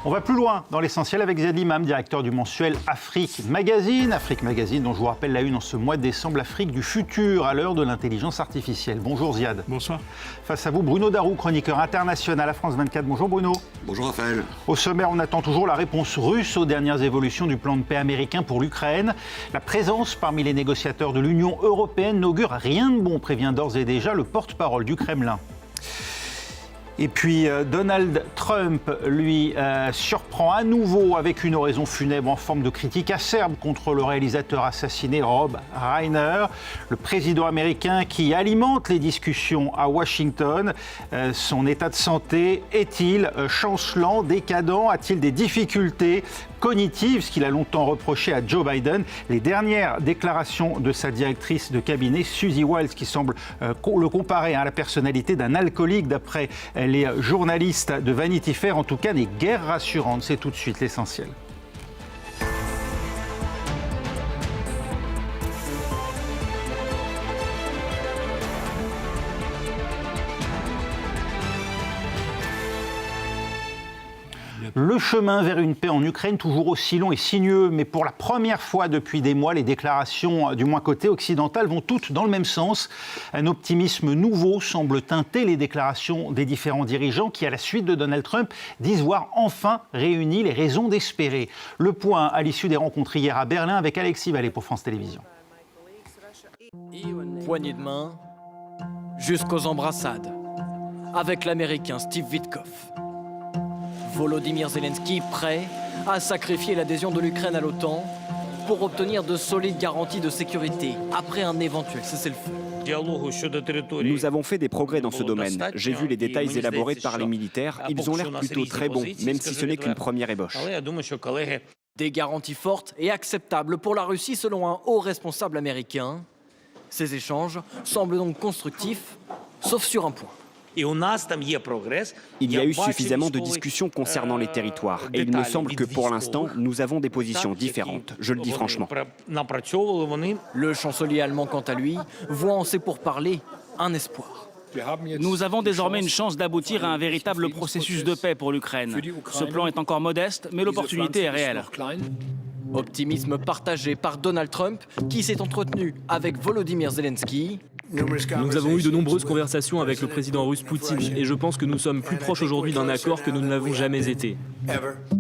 On va plus loin dans l'essentiel avec Ziad Limam, directeur du mensuel Afrique Magazine. Afrique Magazine, dont je vous rappelle la une en ce mois de décembre, l'Afrique du futur à l'heure de l'intelligence artificielle. Bonjour Ziad. Bonsoir. Face à vous, Bruno Darou, chroniqueur international à France 24. Bonjour Bruno. Bonjour Raphaël. Au sommaire, on attend toujours la réponse russe aux dernières évolutions du plan de paix américain pour l'Ukraine. La présence parmi les négociateurs de l'Union européenne n'augure rien de bon, prévient d'ores et déjà le porte-parole du Kremlin. Et puis Donald Trump, lui, surprend à nouveau avec une oraison funèbre en forme de critique acerbe contre le réalisateur assassiné Rob Reiner. Le président américain qui alimente les discussions à Washington. Son état de santé est-il chancelant, décadent? A-t-il des difficultés cognitives, ce qu'il a longtemps reproché à Joe Biden? Les dernières déclarations de sa directrice de cabinet, Susie Wiles, qui semble le comparer à la personnalité d'un alcoolique d'après les journalistes de Vanity Fair, en tout cas des guerres rassurantes. C'est tout de suite l'essentiel. Le chemin vers une paix en Ukraine, toujours aussi long et sinueux, mais pour la première fois depuis des mois, les déclarations, du moins côté occidental, vont toutes dans le même sens. Un optimisme nouveau semble teinter les déclarations des différents dirigeants qui, à la suite de Donald Trump, disent voir enfin réunies les raisons d'espérer. Le point à l'issue des rencontres hier à Berlin avec Alexis Vallée pour France Télévisions. Poignée de main jusqu'aux embrassades avec l'Américain Steve Witkoff. Volodymyr Zelensky prêt à sacrifier l'adhésion de l'Ukraine à l'OTAN pour obtenir de solides garanties de sécurité après un éventuel cessez-le-feu. Nous avons fait des progrès dans ce domaine. J'ai vu les détails élaborés par les militaires. Ils ont l'air plutôt très bons, même si ce n'est qu'une première ébauche. Des garanties fortes et acceptables pour la Russie selon un haut responsable américain. Ces échanges semblent donc constructifs, sauf sur un point. Il y a eu suffisamment de discussions concernant les territoires et il me semble que pour l'instant, nous avons des positions différentes, je le dis franchement. Le chancelier allemand, quant à lui, voit en ces pourparlers un espoir. Nous avons désormais une chance d'aboutir à un véritable processus de paix pour l'Ukraine. Ce plan est encore modeste, mais l'opportunité est réelle. Optimisme partagé par Donald Trump, qui s'est entretenu avec Volodymyr Zelensky. Nous avons eu de nombreuses conversations avec le président russe Poutine et je pense que nous sommes plus proches aujourd'hui d'un accord que nous ne l'avons jamais été.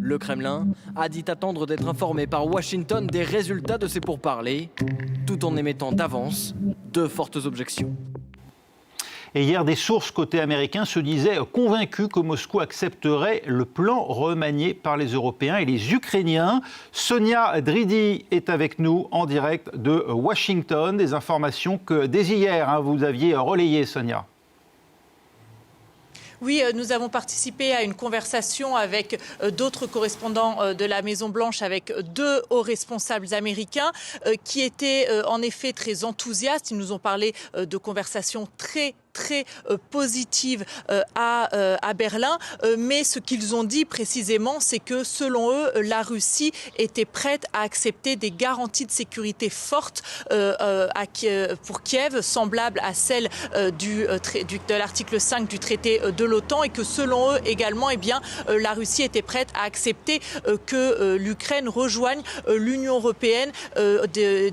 Le Kremlin a dit attendre d'être informé par Washington des résultats de ces pourparlers, tout en émettant d'avance de fortes objections. Et hier, des sources côté américain se disaient convaincues que Moscou accepterait le plan remanié par les Européens et les Ukrainiens. Sonia Dridi est avec nous en direct de Washington. Des informations que dès hier, vous aviez relayées, Sonia. Oui, nous avons participé à une conversation avec d'autres correspondants de la Maison-Blanche, avec deux hauts responsables américains qui étaient en effet très enthousiastes. Ils nous ont parlé de conversations très positive à Berlin, mais ce qu'ils ont dit précisément, c'est que selon eux, la Russie était prête à accepter des garanties de sécurité fortes pour Kiev, semblables à celles de l'article 5 du traité de l'OTAN, et que selon eux également, la Russie était prête à accepter que l'Ukraine rejoigne l'Union européenne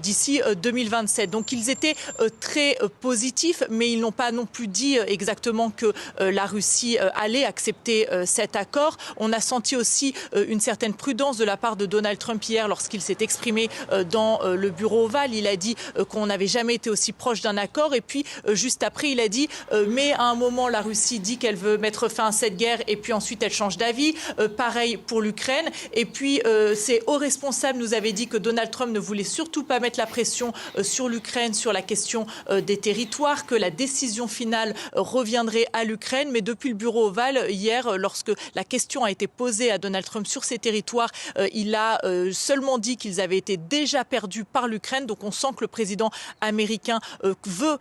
d'ici 2027. Donc ils étaient très positifs, mais ils n'ont pas non plus dit exactement que la Russie allait accepter cet accord. On a senti aussi une certaine prudence de la part de Donald Trump hier lorsqu'il s'est exprimé dans le bureau ovale. Il a dit qu'on n'avait jamais été aussi proche d'un accord, et puis juste après il a dit mais à un moment la Russie dit qu'elle veut mettre fin à cette guerre et puis ensuite elle change d'avis. Pareil pour l'Ukraine. Et puis ces hauts responsables nous avaient dit que Donald Trump ne voulait surtout pas mettre la pression sur l'Ukraine sur la question des territoires, que la décision finale reviendrait à l'Ukraine. Mais depuis le bureau ovale, hier, lorsque la question a été posée à Donald Trump sur ces territoires, il a seulement dit qu'ils avaient été déjà perdus par l'Ukraine. Donc on sent que le président américain veut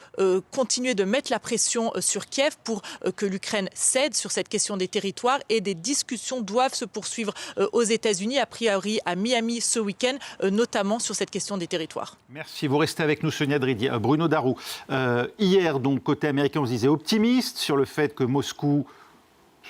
continuer de mettre la pression sur Kiev pour que l'Ukraine cède sur cette question des territoires, et des discussions doivent se poursuivre aux États-Unis, a priori à Miami ce week-end, notamment sur cette question des territoires. Merci, vous restez avec nous Sonia Dridi. Bruno Darou, hier donc côté américain on se disait optimiste sur le fait que Moscou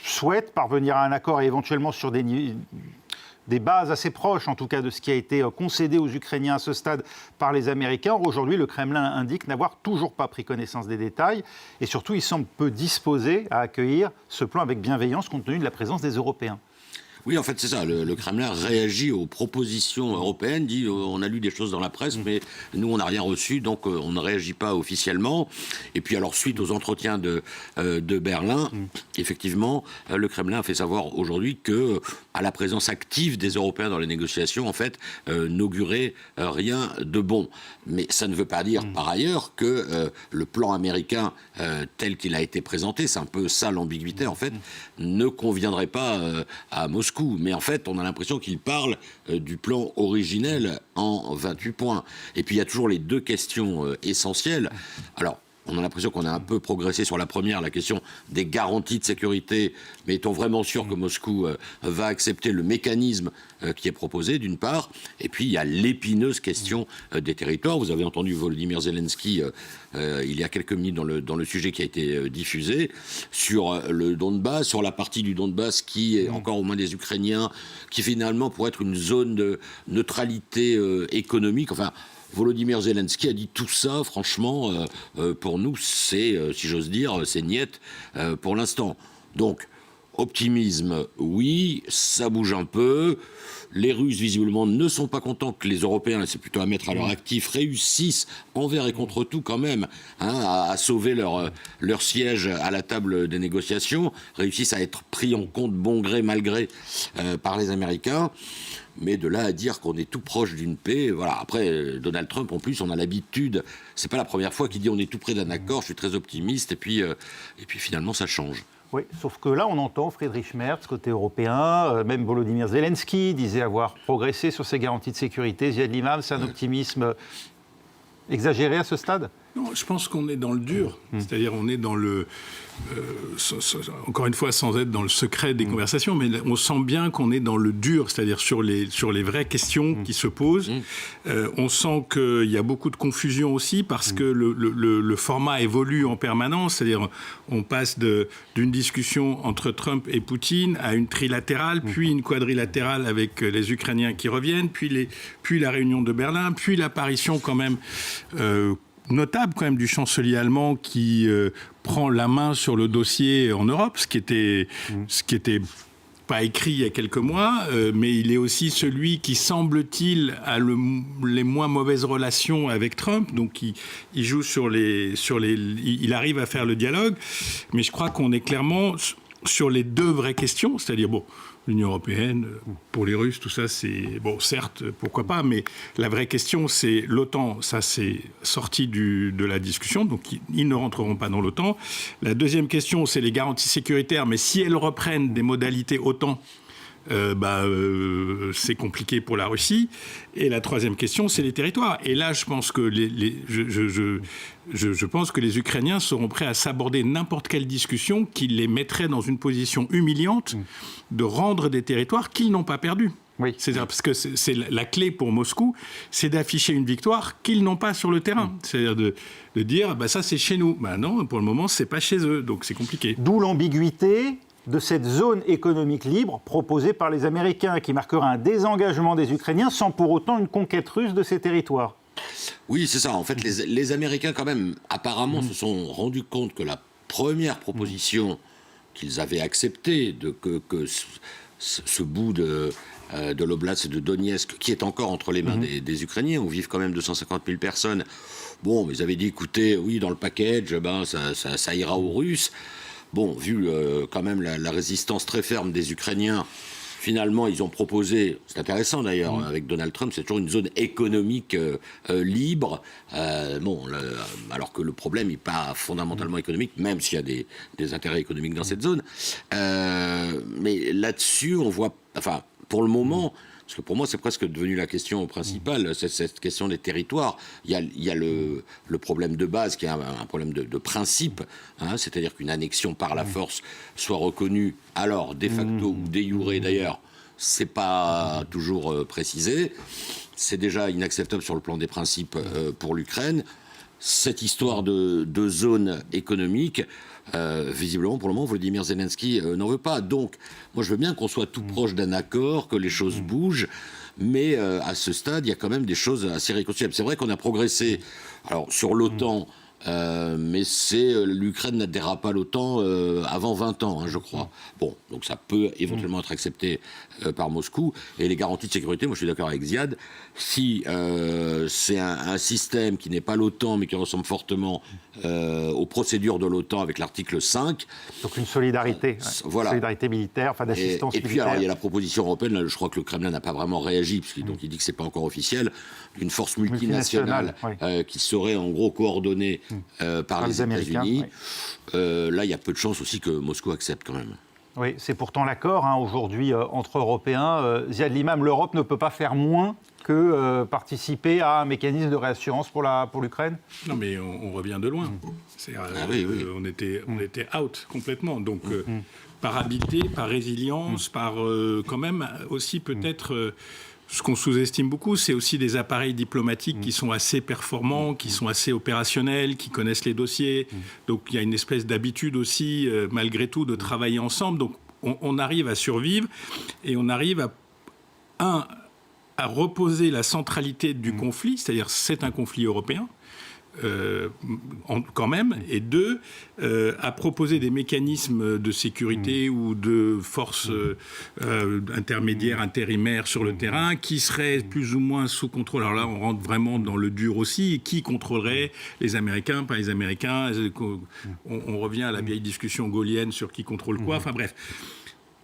souhaite parvenir à un accord et éventuellement sur des bases assez proches, en tout cas, de ce qui a été concédé aux Ukrainiens à ce stade par les Américains. Aujourd'hui, le Kremlin indique n'avoir toujours pas pris connaissance des détails et surtout, il semble peu disposé à accueillir ce plan avec bienveillance compte tenu de la présence des Européens. Oui, en fait, c'est ça. Le Kremlin réagit aux propositions européennes, dit on a lu des choses dans la presse, mais nous, on n'a rien reçu, donc on ne réagit pas officiellement. Et puis, alors, suite aux entretiens de Berlin, effectivement, le Kremlin a fait savoir aujourd'hui que, à la présence active des Européens dans les négociations, en fait, n'augurait rien de bon. Mais ça ne veut pas dire, par ailleurs, que le plan américain, tel qu'il a été présenté, c'est un peu ça l'ambiguïté, en fait, ne conviendrait pas à Moscou. Mais en fait, on a l'impression qu'il parle du plan originel en 28 points. Et puis, il y a toujours les deux questions essentielles. Alors, on a l'impression qu'on a un peu progressé sur la première, la question des garanties de sécurité. Mais est-on vraiment sûr que Moscou va accepter le mécanisme qui est proposé, d'une part? Et puis, il y a l'épineuse question des territoires. Vous avez entendu Volodymyr Zelensky il y a quelques minutes dans le sujet qui a été diffusé sur le Donbass, sur la partie du Donbass qui est encore aux mains des Ukrainiens, qui finalement pourrait être une zone de neutralité économique. Enfin, Volodymyr Zelensky a dit tout ça, franchement, pour nous, c'est, si j'ose dire, c'est niette pour l'instant. Donc, optimisme, oui, ça bouge un peu. Les Russes, visiblement, ne sont pas contents que les Européens, c'est plutôt à mettre à leur actif, réussissent envers et contre tout quand même à sauver leur siège à la table des négociations, réussissent à être pris en compte bon gré, mal gré par les Américains. Mais de là à dire qu'on est tout proche d'une paix, voilà. Après, Donald Trump, en plus, on a l'habitude, c'est pas la première fois qu'il dit on est tout près d'un accord, je suis très optimiste, et puis finalement ça change. Oui, sauf que là, on entend Friedrich Merz, côté européen, même Volodymyr Zelensky disait avoir progressé sur ses garanties de sécurité. Ziad Limam, c'est un optimisme exagéré à ce stade ? Non, je pense qu'on est dans le dur, c'est-à-dire on est dans le... encore une fois, sans être dans le secret des conversations, mais on sent bien qu'on est dans le dur, c'est-à-dire sur les vraies questions qui se posent. On sent qu'il y a beaucoup de confusion aussi parce que le format évolue en permanence, c'est-à-dire on passe d'une discussion entre Trump et Poutine à une trilatérale, puis une quadrilatérale avec les Ukrainiens qui reviennent, puis la réunion de Berlin, puis l'apparition quand même... notable quand même du chancelier allemand qui prend la main sur le dossier en Europe, ce qui était pas écrit il y a quelques mois, mais il est aussi celui qui, semble-t-il, a les moins mauvaises relations avec Trump, donc il joue il arrive à faire le dialogue, mais je crois qu'on est clairement sur les deux vraies questions, c'est-à-dire l'Union européenne, pour les Russes, tout ça, c'est... Bon, certes, pourquoi pas, mais la vraie question, c'est l'OTAN. Ça, c'est sorti de la discussion, donc ils ne rentreront pas dans l'OTAN. La deuxième question, c'est les garanties sécuritaires, mais si elles reprennent des modalités OTAN, c'est compliqué pour la Russie. Et la troisième question, c'est les territoires. Et là, je pense que je pense que les Ukrainiens seront prêts à s'aborder n'importe quelle discussion qui les mettrait dans une position humiliante de rendre des territoires qu'ils n'ont pas perdus. Oui. C'est-à-dire parce que c'est la clé pour Moscou, c'est d'afficher une victoire qu'ils n'ont pas sur le terrain. C'est-à-dire de dire, ça c'est chez nous. Non, pour le moment, c'est pas chez eux, donc c'est compliqué. D'où l'ambiguïté de cette zone économique libre proposée par les Américains, qui marquera un désengagement des Ukrainiens sans pour autant une conquête russe de ces territoires. Oui, c'est ça. En fait, les Américains, quand même, apparemment, se sont rendus compte que la première proposition qu'ils avaient acceptée, que ce bout de l'oblast de Donetsk, qui est encore entre les mains des Ukrainiens, où vivent quand même 250 000 personnes, mais ils avaient dit, écoutez, oui, dans le package, ça ira aux Russes. Vu quand même la résistance très ferme des Ukrainiens, finalement, ils ont proposé, c'est intéressant d'ailleurs, avec Donald Trump, c'est toujours une zone économique libre, alors que le problème n'est pas fondamentalement économique, même s'il y a des intérêts économiques dans cette zone. Mais là-dessus, on voit, pour le moment... Parce que pour moi, c'est presque devenu la question principale, cette question des territoires. Il y a le problème de base, qui est un problème de principe, c'est-à-dire qu'une annexion par la force soit reconnue, alors de facto ou de jure d'ailleurs, c'est pas toujours précisé. C'est déjà inacceptable sur le plan des principes pour l'Ukraine. cette histoire de zone économique, visiblement, pour le moment, Volodymyr Zelensky n'en veut pas. Donc, moi, je veux bien qu'on soit tout proche d'un accord, que les choses bougent, mais à ce stade, il y a quand même des choses assez réconciliables. C'est vrai qu'on a progressé alors, sur l'OTAN, mais l'Ukraine n'adhérera pas à l'OTAN avant 20 ans, je crois. Bon, donc ça peut éventuellement être accepté par Moscou. Et les garanties de sécurité, moi je suis d'accord avec Ziad, si c'est un système qui n'est pas l'OTAN, mais qui ressemble fortement aux procédures de l'OTAN avec l'article 5. Donc une solidarité, voilà. Solidarité militaire, enfin d'assistance militaire. Et puis alors il y a la proposition européenne, là, je crois que le Kremlin n'a pas vraiment réagi, parce qu'il dit que c'est pas encore officiel, d'une force multinationale qui serait en gros coordonnée par les États-Unis. Là, il y a peu de chances aussi que Moscou accepte quand même. Oui, c'est pourtant l'accord aujourd'hui entre Européens. Ziad Limam, l'Europe ne peut pas faire moins que participer à un mécanisme de réassurance pour l'Ukraine ? Non, mais on revient de loin. Oui. On était out complètement. Donc, par habileté, par résilience, par quand même aussi peut-être... ce qu'on sous-estime beaucoup, c'est aussi des appareils diplomatiques qui sont assez performants, qui sont assez opérationnels, qui connaissent les dossiers. Donc il y a une espèce d'habitude aussi, malgré tout, de travailler ensemble. Donc on arrive à survivre et on arrive à reposer la centralité du conflit, c'est-à-dire c'est un conflit européen. Quand même, et deux, à proposer des mécanismes de sécurité ou de forces intermédiaires, intérimaires sur le terrain, qui seraient plus ou moins sous contrôle. Alors là, on rentre vraiment dans le dur aussi. Et qui contrôlerait les Américains, pas les Américains ? On revient à la vieille discussion gaullienne sur qui contrôle quoi. Enfin bref.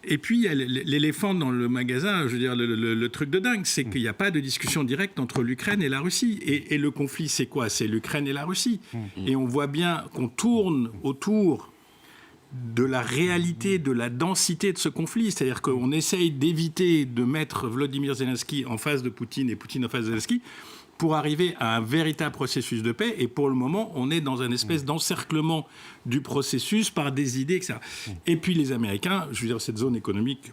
Et puis, il y a l'éléphant dans le magasin, je veux dire, le truc de dingue, c'est qu'il n'y a pas de discussion directe entre l'Ukraine et la Russie. Et le conflit, c'est quoi ? C'est l'Ukraine et la Russie. Et on voit bien qu'on tourne autour de la réalité, de la densité de ce conflit. C'est-à-dire qu'on essaye d'éviter de mettre Volodymyr Zelensky en face de Poutine et Poutine en face de Zelensky pour arriver à un véritable processus de paix. Et pour le moment, on est dans une espèce d'encerclement du processus par des idées, etc. Et puis les Américains, je veux dire, cette zone économique,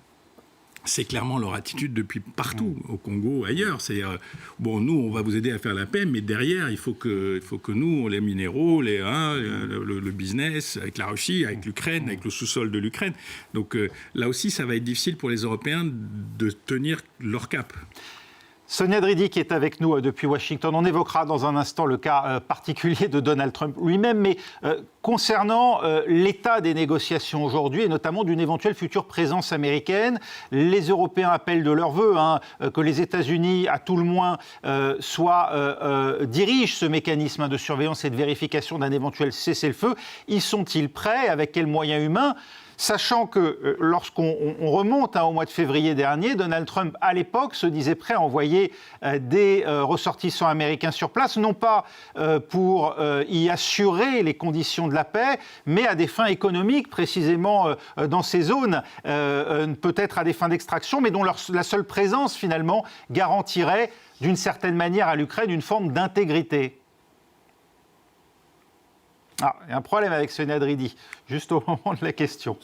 c'est clairement leur attitude depuis partout, au Congo, ailleurs. C'est-à-dire, bon, nous, on va vous aider à faire la paix, mais derrière, il faut que nous, les minéraux, le business, avec la Russie, avec l'Ukraine, avec le sous-sol de l'Ukraine. Donc là aussi, ça va être difficile pour les Européens de tenir leur cap. Sonia Dridi qui est avec nous depuis Washington. On évoquera dans un instant le cas particulier de Donald Trump lui-même, mais concernant l'état des négociations aujourd'hui et notamment d'une éventuelle future présence américaine, les Européens appellent de leur vœu que les États-Unis, à tout le moins, dirigent ce mécanisme de surveillance et de vérification d'un éventuel cessez-le-feu. Y sont-ils prêts ? Avec quels moyens humains ? Sachant que lorsqu'on remonte au mois de février dernier, Donald Trump, à l'époque, se disait prêt à envoyer des ressortissants américains sur place, non pas pour y assurer les conditions de la paix, mais à des fins économiques, précisément dans ces zones, peut-être à des fins d'extraction, mais dont la seule présence, finalement, garantirait, d'une certaine manière, à l'Ukraine une forme d'intégrité. Ah, il y a un problème avec Sonia Dridi, juste au moment de la question.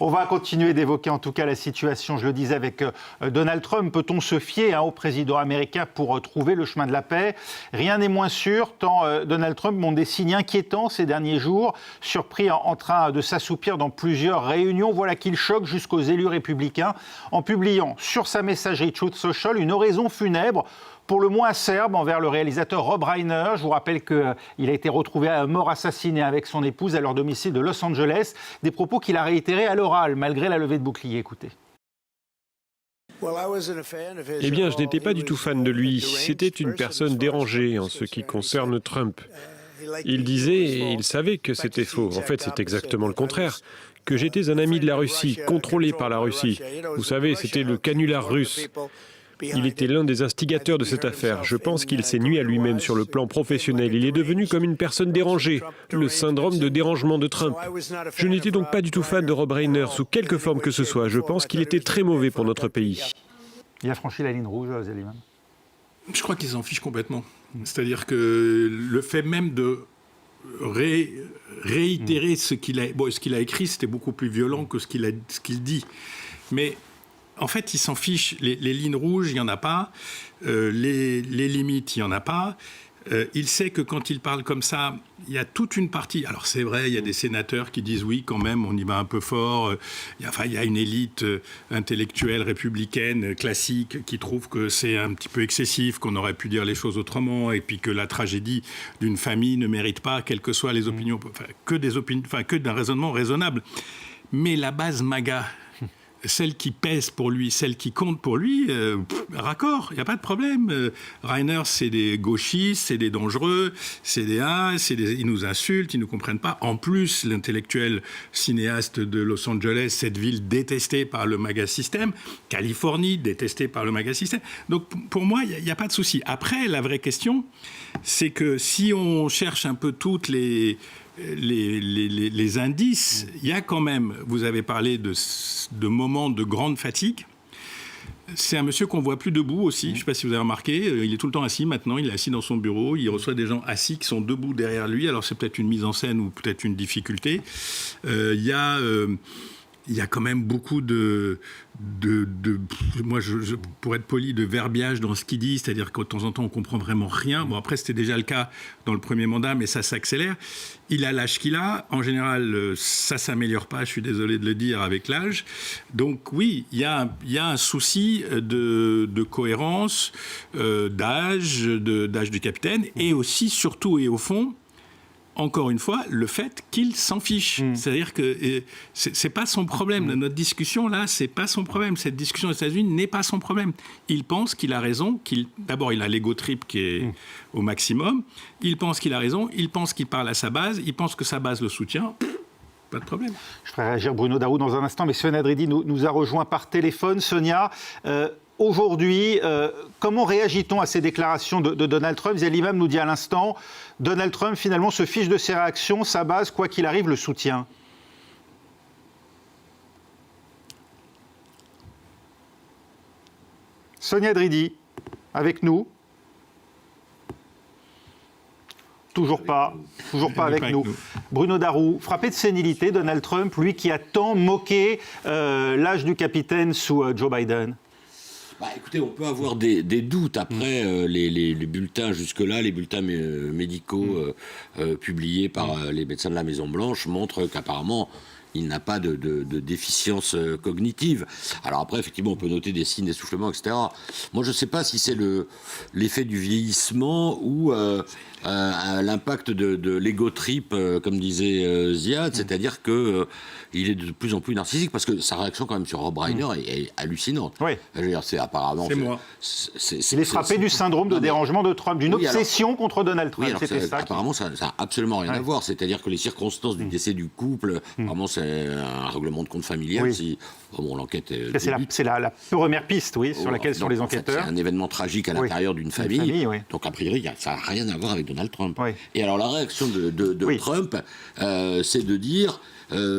On va continuer d'évoquer en tout cas la situation, je le disais, avec Donald Trump. Peut-on se fier au président américain pour trouver le chemin de la paix ? Rien n'est moins sûr, tant Donald Trump montre des signes inquiétants ces derniers jours, surpris en train de s'assoupir dans plusieurs réunions. Voilà qu'il choque jusqu'aux élus républicains en publiant sur sa messagerie Truth Social une oraison funèbre, pour le moins acerbe, envers le réalisateur Rob Reiner. Je vous rappelle qu'il a été retrouvé mort assassiné avec son épouse à leur domicile de Los Angeles. Des propos qu'il a réitérés à l'oral, malgré la levée de bouclier. Écoutez. Eh bien, je n'étais pas du tout fan de lui. C'était une personne dérangée en ce qui concerne Trump. Il disait, et il savait que c'était faux. En fait, c'est exactement le contraire. Que j'étais un ami de la Russie, contrôlé par la Russie. Vous savez, c'était le canular russe. Il était l'un des instigateurs de cette affaire. Je pense qu'il s'est nui à lui-même sur le plan professionnel. Il est devenu comme une personne dérangée, le syndrome de dérangement de Trump. Je n'étais donc pas du tout fan de Rob Reiner, sous quelque forme que ce soit. Je pense qu'il était très mauvais pour notre pays. Il a franchi la ligne rouge, Zeliman. Je crois qu'il s'en fiche complètement. C'est-à-dire que le fait même de réitérer ce qu'il a écrit, c'était beaucoup plus violent que ce qu'il dit. Mais en fait, il s'en fiche. Les lignes rouges, il n'y en a pas. Les limites, il n'y en a pas. Il sait que quand il parle comme ça, il y a toute une partie. Alors c'est vrai, il y a des sénateurs qui disent oui, quand même, on y va un peu fort. Il y a une élite intellectuelle républicaine classique qui trouve que c'est un petit peu excessif, qu'on aurait pu dire les choses autrement, et puis que la tragédie d'une famille ne mérite pas, quelles que soient les opinions, que d'un raisonnement raisonnable. Mais la base MAGA, celle qui pèse pour lui, celle qui compte pour lui, raccord, il n'y a pas de problème. Reiner, c'est des gauchistes, c'est des dangereux, c'est des ils nous insultent, ils ne nous comprennent pas. En plus, l'intellectuel cinéaste de Los Angeles, cette ville détestée par le MAGA système, Californie, détestée par le MAGA système. Donc pour moi, il n'y a pas de souci. Après, la vraie question, c'est que si on cherche un peu toutes les indices, il y a quand même, vous avez parlé de moments de grande fatigue. C'est un monsieur qu'on voit plus debout aussi, je ne sais pas si vous avez remarqué, il est tout le temps assis maintenant, il est assis dans son bureau, il reçoit des gens assis qui sont debout derrière lui, alors c'est peut-être une mise en scène ou peut-être une difficulté. Il y a quand même beaucoup moi, pour être poli, de verbiage dans ce qu'il dit, c'est-à-dire que de temps en temps, on comprend vraiment rien. Bon, après, c'était déjà le cas dans le premier mandat, mais ça s'accélère. Il a l'âge qu'il a. En général, ça s'améliore pas, je suis désolé de le dire, avec l'âge. Donc oui, il y a un souci de cohérence, d'âge du capitaine, et aussi, surtout et au fond, encore une fois, le fait qu'il s'en fiche. C'est-à-dire que c'est pas son problème. Notre discussion, là, c'est pas son problème. Cette discussion aux États-Unis n'est pas son problème. Il pense qu'il a raison. D'abord, il a l'ego trip qui est au maximum. Il pense qu'il a raison. Il pense qu'il parle à sa base. Il pense que sa base le soutient. Pas de problème. Je ferai réagir Bruno Darroux dans un instant, mais Sonia Dridi nous a rejoint par téléphone. Sonia, aujourd'hui, comment réagit-on à ces déclarations de Donald Trump? Zélimam nous dit à l'instant, Donald Trump finalement se fiche de ses réactions, sa base, quoi qu'il arrive, le soutient. Sonia Dridi, avec nous. Toujours pas avec nous. Bruno Darroux, frappé de sénilité, Donald Trump, lui qui a tant moqué l'âge du capitaine sous Joe Biden. Écoutez, on peut avoir des doutes. Après, les bulletins jusque-là, les bulletins médicaux publiés par les médecins de la Maison-Blanche montrent qu'apparemment, il n'a pas de déficience cognitive. Alors après, effectivement, on peut noter des signes d'essoufflement, etc. Moi, je ne sais pas si c'est l'effet du vieillissement ou l'impact de l'ego trip, comme disait Ziad, c'est-à-dire que il est de plus en plus narcissique, parce que sa réaction quand même sur Rob Reiner est hallucinante. Oui. Je veux dire, apparemment... C'est moi. Il est frappé du syndrome de dérangement de Trump, d'une obsession contre Donald Trump. Oui, apparemment, ça n'a absolument rien à voir. C'est-à-dire que les circonstances du décès du couple, apparemment, c'est un règlement de compte familial. Oui. Si, l'enquête c'est la première piste, sur laquelle sont les enquêteurs. C'est un événement tragique à l'intérieur d'une famille. Donc, a priori, ça n'a rien à voir avec Donald Trump. Oui. Et alors, la réaction de Trump, c'est de dire...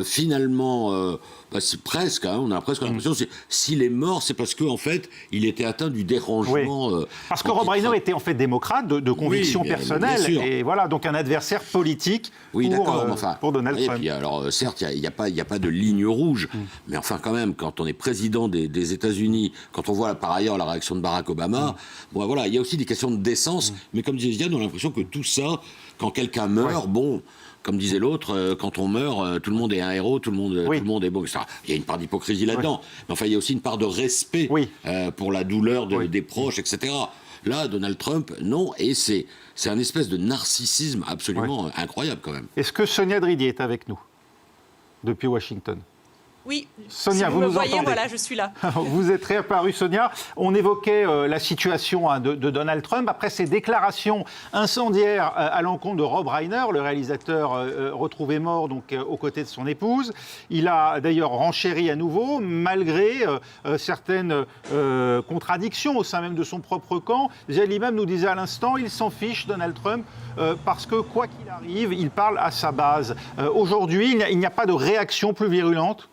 finalement, c'est presque, on a presque l'impression, s'il est mort, c'est parce qu'en fait, il était atteint du dérangement. Parce que Rob Reiner était en fait démocrate, de conviction personnelle, et voilà, donc un adversaire politique pour Donald Trump. Et puis, alors, certes, il n'y a pas de ligne rouge, mais enfin, quand même, quand on est président des États-Unis, quand on voit par ailleurs la réaction de Barack Obama, voilà, il y a aussi des questions de décence, mais comme disait Ziad, on a l'impression que tout ça, quand quelqu'un meurt, comme disait l'autre, quand on meurt, tout le monde est un héros, tout le monde est beau, etc. Il y a une part d'hypocrisie là-dedans. Mais enfin, il y a aussi une part de respect pour la douleur des proches, etc. Là, Donald Trump, non. Et c'est un espèce de narcissisme absolument incroyable, quand même. Est-ce que Sonia Dridi est avec nous depuis Washington? Oui, Sonia, si vous me voyez, voilà, je suis là. Vous êtes réapparue, Sonia. On évoquait la situation de Donald Trump après ses déclarations incendiaires à l'encontre de Rob Reiner, le réalisateur retrouvé mort donc aux côtés de son épouse. Il a d'ailleurs renchéri à nouveau, malgré certaines contradictions au sein même de son propre camp. Zélimam nous disait à l'instant, il s'en fiche, Donald Trump, parce que quoi qu'il arrive, il parle à sa base. Aujourd'hui, il n'y a pas de réaction plus virulente?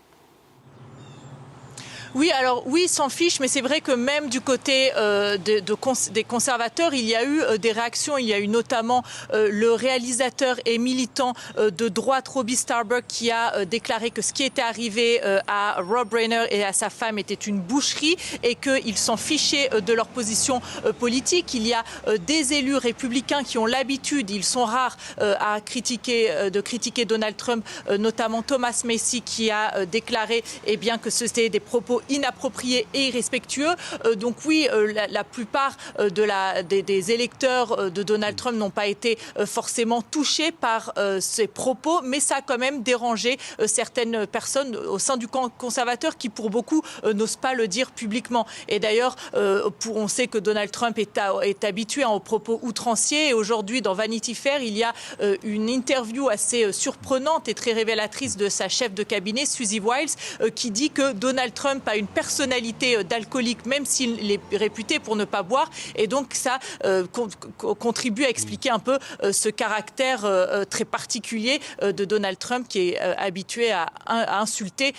Oui, alors oui, s'en fiche, mais c'est vrai que même du côté des conservateurs, il y a eu des réactions. Il y a eu notamment le réalisateur et militant de droite Robbie Starbuck qui a déclaré que ce qui était arrivé à Rob Reiner et à sa femme était une boucherie et qu'ils s'en fichaient de leur position politique. Il y a des élus républicains qui ont l'habitude, ils sont rares de critiquer Donald Trump, notamment Thomas Massie qui a déclaré que c'était des propos inappropriés et irrespectueux. Donc oui, la plupart des électeurs de Donald Trump n'ont pas été forcément touchés par ces propos, mais ça a quand même dérangé certaines personnes au sein du camp conservateur qui, pour beaucoup, n'osent pas le dire publiquement. Et d'ailleurs, on sait que Donald Trump est habitué aux propos outranciers. Et aujourd'hui, dans Vanity Fair, il y a une interview assez surprenante et très révélatrice de sa chef de cabinet, Susie Wiles, qui dit que Donald Trump a une personnalité d'alcoolique, même s'il est réputé pour ne pas boire. Et donc, ça contribue à expliquer un peu ce caractère très particulier de Donald Trump, qui est habitué à insulter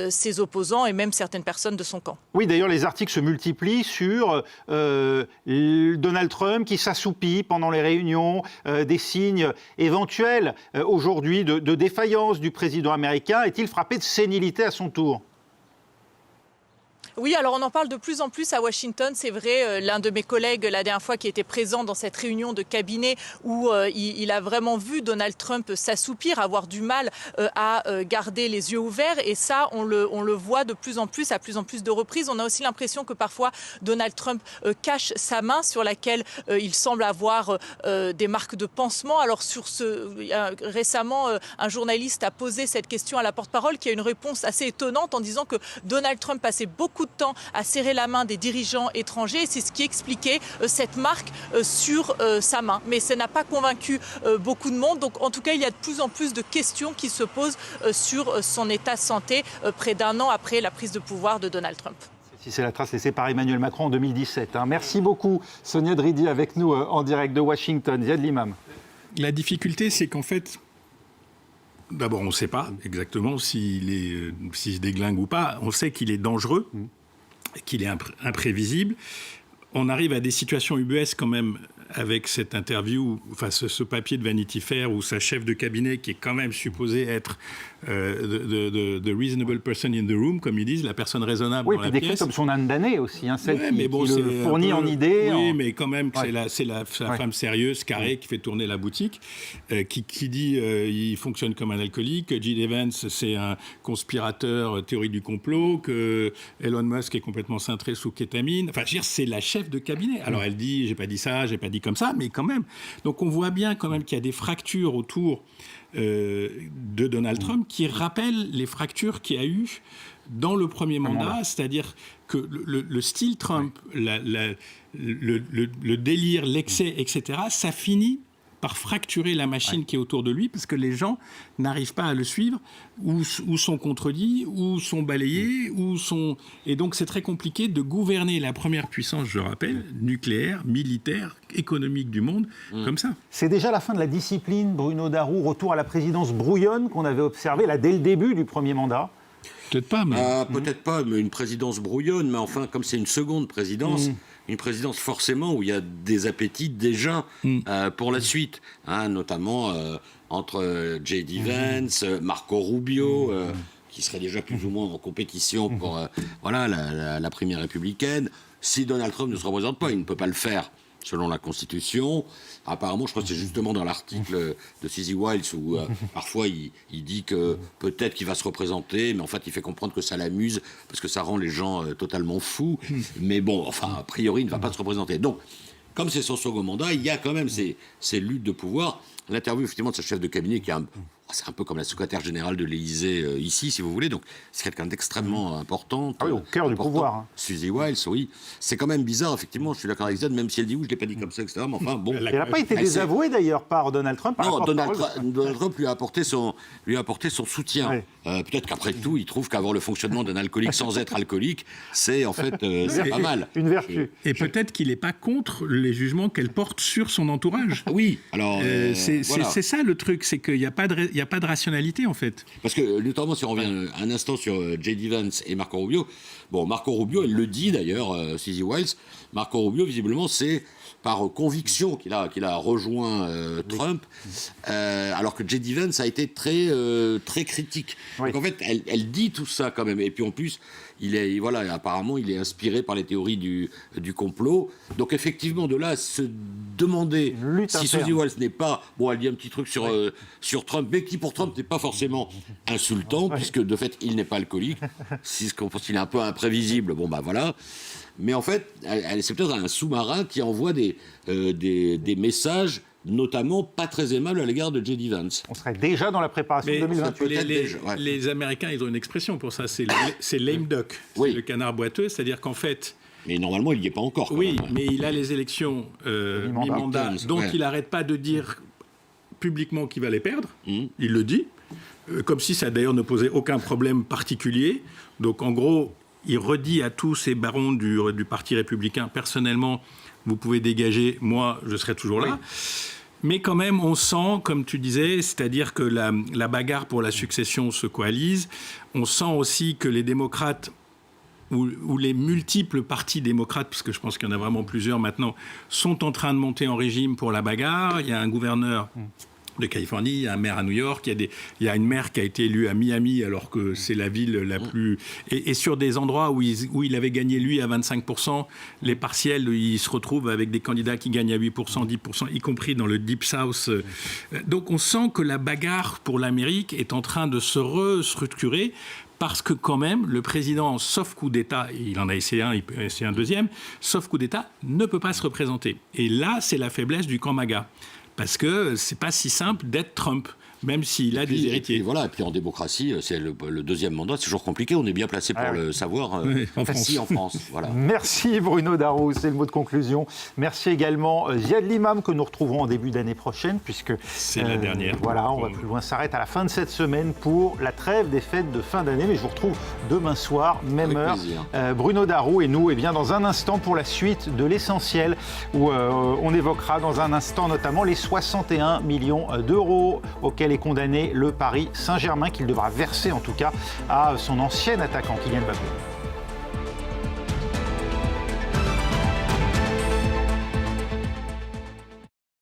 ses opposants et même certaines personnes de son camp. Oui, d'ailleurs, les articles se multiplient sur Donald Trump qui s'assoupit pendant les réunions, des signes éventuels aujourd'hui de défaillance du président américain. Est-il frappé de sénilité à son tour ? Oui, alors on en parle de plus en plus à Washington. C'est vrai, l'un de mes collègues, la dernière fois, qui était présent dans cette réunion de cabinet où il a vraiment vu Donald Trump s'assoupir, avoir du mal à garder les yeux ouverts. Et ça, on le voit de plus en plus, à plus en plus de reprises. On a aussi l'impression que parfois Donald Trump cache sa main sur laquelle il semble avoir des marques de pansement. Alors récemment, un journaliste a posé cette question à la porte-parole qui a une réponse assez étonnante en disant que Donald Trump passait beaucoup de temps à serrer la main des dirigeants étrangers. C'est ce qui expliquait cette marque sur sa main. Mais ça n'a pas convaincu beaucoup de monde. Donc en tout cas, il y a de plus en plus de questions qui se posent sur son état de santé près d'un an après la prise de pouvoir de Donald Trump. Si c'est la trace laissée par Emmanuel Macron en 2017. Merci beaucoup, Sonia Dridi, avec nous en direct de Washington. Ziad Limam. La difficulté, c'est qu'en fait, d'abord, on ne sait pas exactement s'il se déglingue ou pas. On sait qu'il est dangereux, qu'il est imprévisible. On arrive à des situations ubuesques quand même avec cette interview, enfin ce papier de Vanity Fair où sa chef de cabinet, qui est quand même supposée être the reasonable person in the room, comme ils disent, la personne raisonnable dans la pièce. Oui, puis décrite comme son âne d'année aussi, celle qui le fournit en idées. Oui, mais quand même, c'est la femme sérieuse, carrée, qui fait tourner la boutique, qui dit il fonctionne comme un alcoolique, Jill Evans, c'est un conspirateur, théorie du complot, que Elon Musk est complètement cintré sous kétamine. Enfin, je veux dire, c'est la chef de cabinet. Alors elle dit, j'ai pas dit ça, j'ai pas dit comme ça, mais quand même. Donc on voit bien quand même qu'il y a des fractures autour de Donald Trump qui rappellent les fractures qu'il y a eu dans le premier mandat, c'est-à-dire que le style Trump, le délire, l'excès, etc., ça finit par fracturer la machine qui est autour de lui, parce que les gens n'arrivent pas à le suivre, ou sont contredits, ou sont balayés, Et donc c'est très compliqué de gouverner la première puissance, je rappelle, nucléaire, militaire, économique du monde, comme ça. C'est déjà la fin de la discipline, Bruno Darroux, retour à la présidence brouillonne qu'on avait observée là dès le début du premier mandat. Peut-être pas, mais... peut-être pas, mais une présidence brouillonne, mais enfin, comme c'est une seconde présidence... Une présidence forcément où il y a des appétits déjà pour la suite, notamment entre J.D. Vance, Marco Rubio, qui serait déjà plus ou moins en compétition pour la primaire républicaine. Si Donald Trump ne se représente pas, il ne peut pas le faire selon la Constitution. Apparemment, je crois que c'est justement dans l'article de Susie Wiles où parfois il dit que peut-être qu'il va se représenter, mais en fait il fait comprendre que ça l'amuse parce que ça rend les gens totalement fous. Mais bon, enfin, a priori, il ne va pas se représenter. Donc, comme c'est son second mandat, il y a quand même ces luttes de pouvoir. L'interview, effectivement, de sa chef de cabinet, qui c'est un peu comme la secrétaire générale de l'Élysée ici, si vous voulez. Donc, c'est quelqu'un d'extrêmement important. Ah oui, au cœur du pouvoir. Susie Wiles, oui. C'est quand même bizarre, effectivement. Je suis d'accord avec Ziad, même si elle dit oui, je l'ai pas dit comme ça, etc. Mais enfin, bon. Elle n'a pas été désavouée d'ailleurs par Donald Trump. Non, Donald Trump lui a apporté son soutien. Oui. Peut-être qu'après tout, il trouve qu'avoir le fonctionnement d'un alcoolique sans être alcoolique, c'est en fait c'est pas mal. Une vertu. Et peut-être qu'il n'est pas contre les jugements qu'elle porte sur son entourage. Oui. Alors, c'est ça le truc, c'est qu'il n'y a pas de rationalité en fait. Parce que notamment si on revient un instant sur J.D. Vance et Marco Rubio, bon, Marco Rubio, elle le dit d'ailleurs, Suzy Wiles, Marco Rubio visiblement c'est par conviction qu'il a rejoint Trump, alors que J.D. Vance a été très critique. Donc en fait, elle dit tout ça quand même. Et puis en plus, apparemment, il est inspiré par les théories du complot. Donc effectivement, de là à se demander si Suzy Wiles n'est pas... Bon, elle dit un petit truc sur Trump, mais qui pour Trump n'est pas forcément insultant, puisque de fait, il n'est pas alcoolique. S'il est un peu imprévisible, bon bah voilà. Mais en fait, c'est peut-être un sous-marin qui envoie des messages, notamment pas très aimables à l'égard de J.D. Vance. On serait déjà dans la préparation de 2028. Les Américains, ils ont une expression pour ça, c'est lame duck, c'est le canard boiteux, c'est-à-dire qu'en fait... Mais normalement, il n'y est pas encore. Oui, mais il a les élections mi-mandat, donc il n'arrête pas de dire publiquement qu'il va les perdre, il le dit, comme si ça d'ailleurs ne posait aucun problème particulier. Donc en gros... Il redit à tous ces barons du Parti républicain, personnellement, vous pouvez dégager, moi, je serai toujours là. Mais quand même, on sent, comme tu disais, c'est-à-dire que la bagarre pour la succession se coalise. On sent aussi que les démocrates, ou les multiples partis démocrates, parce que je pense qu'il y en a vraiment plusieurs maintenant, sont en train de monter en régime pour la bagarre. Il y a un gouverneur de Californie, il y a un maire à New York, il y a une maire qui a été élue à Miami alors que c'est la ville la plus... Et sur des endroits où il avait gagné lui à 25%, les partiels, il se retrouve avec des candidats qui gagnent à 8%, 10%, y compris dans le Deep South. Donc on sent que la bagarre pour l'Amérique est en train de se restructurer parce que quand même, le président, sauf coup d'État, il en a essayé un, il peut essayer un deuxième, sauf coup d'État, ne peut pas se représenter. Et là, c'est la faiblesse du camp MAGA. Parce que c'est pas si simple d'être Trump, même s'il a des héritiers. Et voilà, et puis en démocratie, c'est le deuxième mandat, c'est toujours compliqué, on est bien placé pour le savoir en France. Voilà. Merci Bruno Darroux, c'est le mot de conclusion. Merci également Ziad Limam, que nous retrouverons en début d'année prochaine, puisque c'est la dernière. Voilà, on va plus loin, s'arrête à la fin de cette semaine pour la trêve des fêtes de fin d'année, mais je vous retrouve demain soir, même heure. Bruno Darroux et nous, dans un instant pour la suite de l'essentiel, où on évoquera dans un instant notamment les 61 millions d'euros auxquels est condamné le Paris Saint-Germain, qu'il devra verser en tout cas à son ancien attaquant Kylian Mbappé.